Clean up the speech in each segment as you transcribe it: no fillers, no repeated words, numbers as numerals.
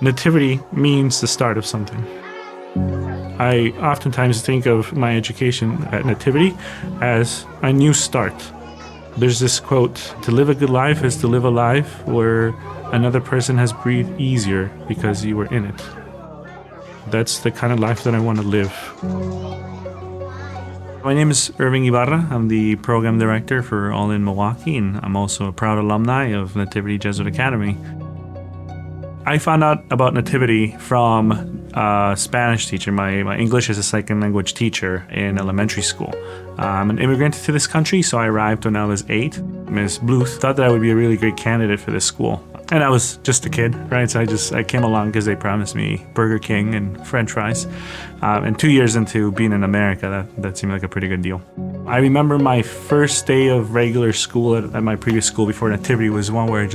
Nativity means the start of something. I oftentimes think of my education at Nativity as a new start. There's this quote, "To live a good life is to live a life where another person has breathed easier because you were in it." That's the kind of life that I want to live. My name is Irving Ibarra. I'm the program director for All In Milwaukee, and I'm also a proud alumni of Nativity Jesuit Academy. I found out about Nativity from a Spanish teacher. My English is a second language teacher in elementary school. I'm an immigrant to this country, so I arrived when I was 8. Ms. Bluth thought that I would be a really great candidate for this school. And I was just a kid, right? So I came along because they promised me Burger King and French fries. And 2 years into being in America, that seemed like a pretty good deal. I remember my first day of regular school at my previous school before Nativity was one where it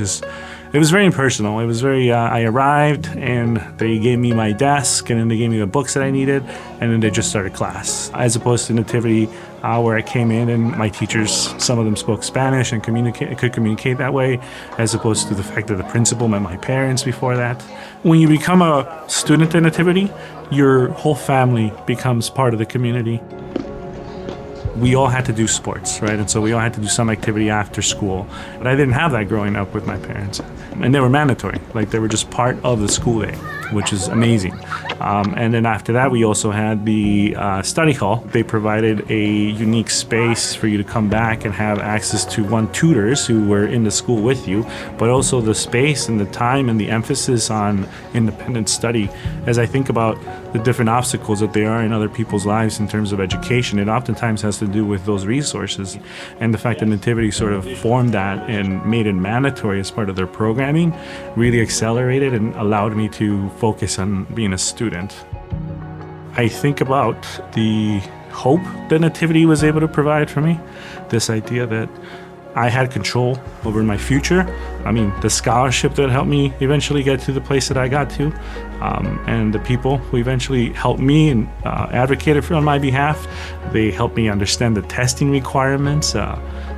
was very impersonal. It was very, I arrived and they gave me my desk and then they gave me the books that I needed and then they just started class. As opposed to Nativity, where I came in and my teachers, some of them spoke Spanish and could communicate that way, as opposed to the fact that the principal met my parents before that. When you become a student at Nativity, your whole family becomes part of the community. We all had to do sports, right? And so we all had to do some activity after school. But I didn't have that growing up with my parents. And they were mandatory, like they were just part of the school day, which is amazing. And then after that, we also had the study hall. They provided a unique space for you to come back and have access to tutors who were in the school with you, but also the space and the time and the emphasis on independent study. As I think about the different obstacles that there are in other people's lives in terms of education, it oftentimes has to do with those resources. And the fact that Nativity sort of formed that and made it mandatory as part of their programming really accelerated and allowed me to focus on being a student. I think about the hope that Nativity was able to provide for me, this idea that I had control over my future. I mean, the scholarship that helped me eventually get to the place that I got to, and the people who eventually helped me and advocated on my behalf. They helped me understand the testing requirements.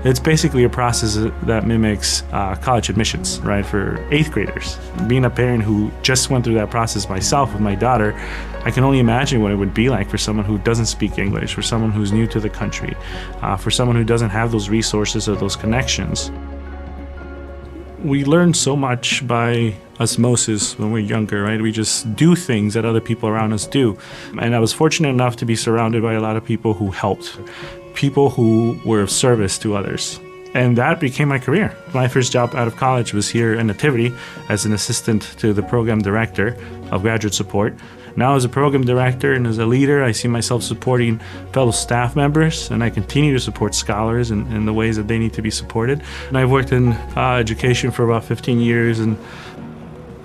It's basically a process that mimics college admissions, right, for 8th graders. Being a parent who just went through that process myself with my daughter, I can only imagine what it would be like for someone who doesn't speak English, for someone who's new to the country, for someone who doesn't have those resources or those connections. We learn so much by osmosis when we're younger, right? We just do things that other people around us do. And I was fortunate enough to be surrounded by a lot of people who helped, people who were of service to others. And that became my career. My first job out of college was here in Nativity as an assistant to the program director of graduate support. Now as a program director and as a leader, I see myself supporting fellow staff members, and I continue to support scholars in the ways that they need to be supported. And I've worked in education for about 15 years, and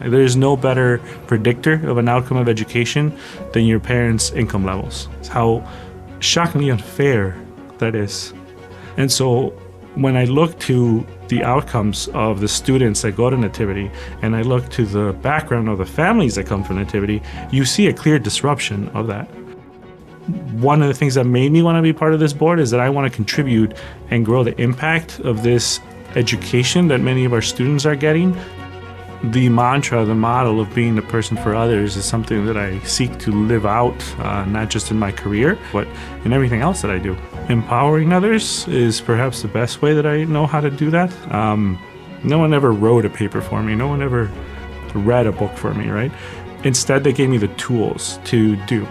there's no better predictor of an outcome of education than your parents' income levels. It's how shockingly unfair that is. And so when I look to the outcomes of the students that go to Nativity, and I look to the background of the families that come from Nativity, you see a clear disruption of that. One of the things that made me want to be part of this board is that I want to contribute and grow the impact of this education that many of our students are getting. The mantra, the model of being a person for others is something that I seek to live out, not just in my career, but in everything else that I do. Empowering others is perhaps the best way that I know how to do that. No one ever wrote a paper for me. No one ever read a book for me, right? Instead, they gave me the tools to do.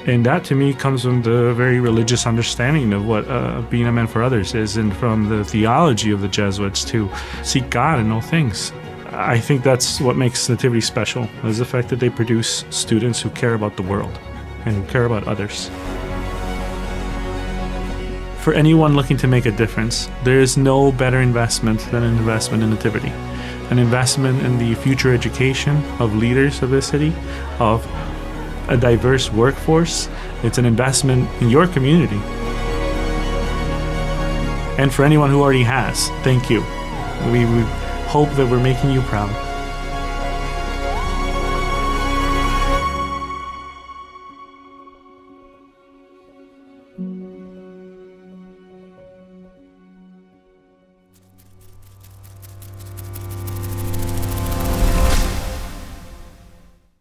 And that to me comes from the very religious understanding of what being a man for others is, and from the theology of the Jesuits to seek God in all things. I think that's what makes Nativity special, is the fact that they produce students who care about the world and who care about others. For anyone looking to make a difference, there is no better investment than an investment in Nativity. An investment in the future education of leaders of this city, of a diverse workforce. It's an investment in your community. And for anyone who already has, thank you. We hope that we're making you proud.